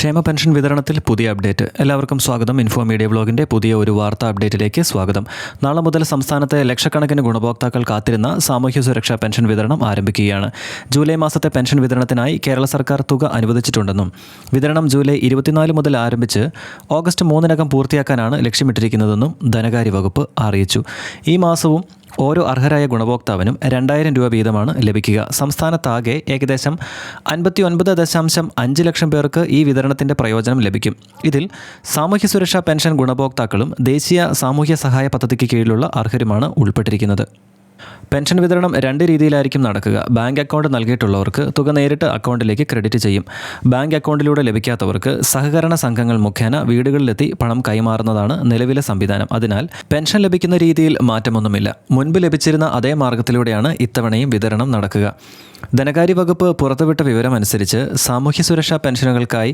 ക്ഷേമ പെൻഷൻ വിതരണത്തിൽ പുതിയ അപ്ഡേറ്റ്. എല്ലാവർക്കും സ്വാഗതം. ഇൻഫോ മീഡിയ ബ്ലോഗിൻ്റെ പുതിയ ഒരു വാർത്താ അപ്ഡേറ്റിലേക്ക് സ്വാഗതം. നാളെ മുതൽ സംസ്ഥാനത്തെ ലക്ഷക്കണക്കിന് ഗുണഭോക്താക്കൾ കാത്തിരുന്ന സാമൂഹ്യ സുരക്ഷാ പെൻഷൻ വിതരണം ആരംഭിക്കുകയാണ്. ജൂലൈ മാസത്തെ പെൻഷൻ വിതരണത്തിനായി കേരള സർക്കാർ തുക അനുവദിച്ചിട്ടുണ്ടെന്നും വിതരണം ജൂലൈ 24 മുതൽ ആരംഭിച്ച് ഓഗസ്റ്റ് 3 പൂർത്തിയാക്കാനാണ് ലക്ഷ്യമിട്ടിരിക്കുന്നതെന്നും ധനകാര്യ വകുപ്പ് അറിയിച്ചു. ഈ മാസവും ഓരോ അർഹരായ ഗുണഭോക്താവിനും 2000 രൂപ വീതമാണ് ലഭിക്കുക. സംസ്ഥാനത്താകെ ഏകദേശം 59.5 ലക്ഷം പേർക്ക് ഈ വിതരണത്തിൻ്റെ പ്രയോജനം ലഭിക്കും. ഇതിൽ സാമൂഹ്യ സുരക്ഷാ പെൻഷൻ ഗുണഭോക്താക്കളും ദേശീയ സാമൂഹ്യ സഹായ പദ്ധതിക്ക് കീഴിലുള്ള അർഹരുമാണ് ഉൾപ്പെട്ടിരിക്കുന്നത്. പെൻഷൻ വിതരണം 2 രീതിയിലായിരിക്കും നടക്കുക. ബാങ്ക് അക്കൗണ്ട് നൽകിയിട്ടുള്ളവർക്ക് തുക നേരിട്ട് അക്കൗണ്ടിലേക്ക് ക്രെഡിറ്റ് ചെയ്യും. ബാങ്ക് അക്കൗണ്ടിലൂടെ ലഭിക്കാത്തവർക്ക് സഹകരണ സംഘങ്ങൾ മുഖേന വീടുകളിലെത്തി പണം കൈമാറുന്നതാണ് നിലവിലെ സംവിധാനം. അതിനാൽ പെൻഷൻ ലഭിക്കുന്ന രീതിയിൽ മാറ്റമൊന്നുമില്ല. മുൻപ് ലഭിച്ചിരുന്ന അതേ മാർഗത്തിലൂടെയാണ് ഇത്തവണയും വിതരണം നടക്കുക. ധനകാര്യ വകുപ്പ് പുറത്തുവിട്ട വിവരമനുസരിച്ച് സാമൂഹ്യ സുരക്ഷാ പെൻഷനുകൾക്കായി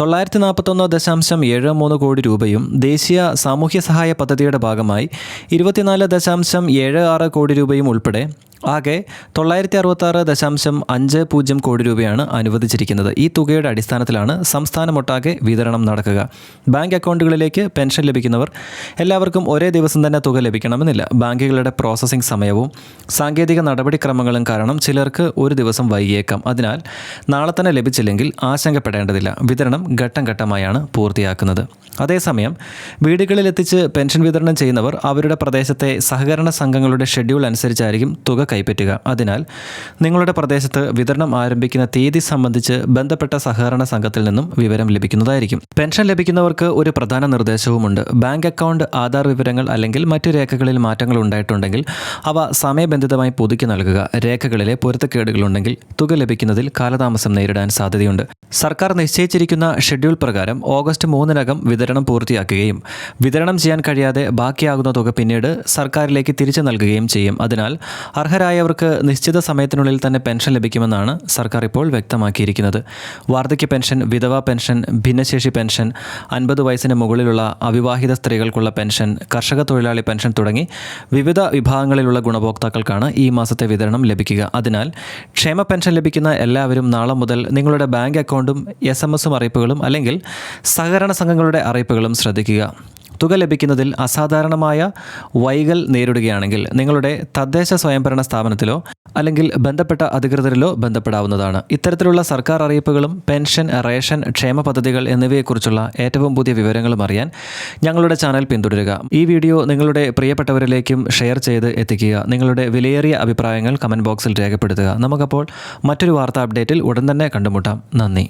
941.73 കോടി രൂപയും ദേശീയ സാമൂഹ്യ സഹായ പദ്ധതിയുടെ ഭാഗമായി 24.76 കോടി രൂപയും ഉൾപ്പെടെ ആകെ 966.50 കോടി രൂപയാണ് അനുവദിച്ചിരിക്കുന്നത്. ഈ തുകയുടെ അടിസ്ഥാനത്തിലാണ് സംസ്ഥാനമൊട്ടാകെ വിതരണം നടക്കുക. ബാങ്ക് അക്കൗണ്ടുകളിലേക്ക് പെൻഷൻ ലഭിക്കുന്നവർ എല്ലാവർക്കും ഒരേ ദിവസം തന്നെ തുക ലഭിക്കണമെന്നില്ല. ബാങ്കുകളുടെ പ്രോസസ്സിംഗ് സമയവും സാങ്കേതിക നടപടിക്രമങ്ങളും കാരണം ചിലർക്ക് ഒരു ദിവസം വൈകിയേക്കാം. അതിനാൽ നാളെ തന്നെ ലഭിച്ചില്ലെങ്കിൽ ആശങ്കപ്പെടേണ്ടതില്ല. വിതരണം ഘട്ടം ഘട്ടമായാണ് പൂർത്തിയാക്കുന്നത്. അതേസമയം വീടുകളിലെത്തിച്ച് പെൻഷൻ വിതരണം ചെയ്യുന്നവർ അവരുടെ പ്രദേശത്തെ സഹകരണ സംഘങ്ങളുടെ ഷെഡ്യൂൾ അനുസരിച്ചായിരിക്കും തുക കൈപ്പറ്റുക. അതിനാൽ നിങ്ങളുടെ പ്രദേശത്ത് വിതരണം ആരംഭിക്കുന്ന തീയതി സംബന്ധിച്ച് ബന്ധപ്പെട്ട സഹകരണ സംഘത്തിൽ നിന്നും വിവരം ലഭിക്കുന്നതായിരിക്കും. പെൻഷൻ ലഭിക്കുന്നവർക്ക് ഒരു പ്രധാന നിർദ്ദേശവുമുണ്ട്. ബാങ്ക് അക്കൗണ്ട്, ആധാർ വിവരങ്ങൾ അല്ലെങ്കിൽ മറ്റു രേഖകളിൽ മാറ്റങ്ങൾ ഉണ്ടായിട്ടുണ്ടെങ്കിൽ അവ സമയബന്ധിതമായി പുതുക്കി നൽകുക. രേഖകളിലെ പൊരുത്തക്കേടുകളുണ്ടെങ്കിൽ തുക ലഭിക്കുന്നതിൽ കാലതാമസം നേരിടാൻ സാധ്യതയുണ്ട്. സർക്കാർ നിശ്ചയിച്ചിരിക്കുന്ന ഷെഡ്യൂൾ പ്രകാരം ഓഗസ്റ്റ് 3 വിതരണം പൂർത്തിയാക്കുകയും വിതരണം ചെയ്യാൻ കഴിയാതെ ബാക്കിയാകുന്ന തുക പിന്നീട് സർക്കാരിലേക്ക് തിരിച്ചു നൽകുകയും ചെയ്യും. അതിനാൽ അർഹരായവർക്ക് നിശ്ചിത സമയത്തിനുള്ളിൽ തന്നെ പെൻഷൻ ലഭിക്കുമെന്നാണ് സർക്കാർ ഇപ്പോൾ വ്യക്തമാക്കിയിരിക്കുന്നത്. വാർദ്ധക്യ പെൻഷൻ, വിധവാ പെൻഷൻ, ഭിന്നശേഷി പെൻഷൻ, 50 വയസ്സിന് മുകളിലുള്ള അവിവാഹിത സ്ത്രീകൾക്കുള്ള പെൻഷൻ, കർഷക തൊഴിലാളി പെൻഷൻ തുടങ്ങി വിവിധ വിഭാഗങ്ങളിലുള്ള ഗുണഭോക്താക്കൾക്കാണ് ഈ മാസത്തെ വിതരണം ലഭിക്കുക. അതിനാൽ ക്ഷേമ പെൻഷൻ ലഭിക്കുന്ന എല്ലാവരും നാളെ മുതൽ നിങ്ങളുടെ ബാങ്ക് അക്കൗണ്ടും SMS അറിയിപ്പുകളും അല്ലെങ്കിൽ സഹകരണ സംഘങ്ങളുടെ അറിയിപ്പുകളും ശ്രദ്ധിക്കുക. തുക ലഭിക്കുന്നതിൽ അസാധാരണമായ വൈകൽ നേരിടുകയാണെങ്കിൽ നിങ്ങളുടെ തദ്ദേശ സ്വയംഭരണ സ്ഥാപനത്തിലോ അല്ലെങ്കിൽ ബന്ധപ്പെട്ട അധികൃതരിലോ ബന്ധപ്പെടാവുന്നതാണ്. ഇത്തരത്തിലുള്ള സർക്കാർ അറിയിപ്പുകളും പെൻഷൻ, റേഷൻ, ക്ഷേമ പദ്ധതികൾ എന്നിവയെക്കുറിച്ചുള്ള ഏറ്റവും പുതിയ വിവരങ്ങളും അറിയാൻ ഞങ്ങളുടെ ചാനൽ പിന്തുടരുക. ഈ വീഡിയോ നിങ്ങളുടെ പ്രിയപ്പെട്ടവരിലേക്കും ഷെയർ ചെയ്ത് എത്തിക്കുക. നിങ്ങളുടെ വിലയേറിയ അഭിപ്രായങ്ങൾ കമൻറ്റ് ബോക്സിൽ രേഖപ്പെടുത്തുക. നമുക്കപ്പോൾ മറ്റൊരു വാർത്താ അപ്ഡേറ്റിൽ ഉടൻ തന്നെ കണ്ടുമുട്ടാം. നന്ദി.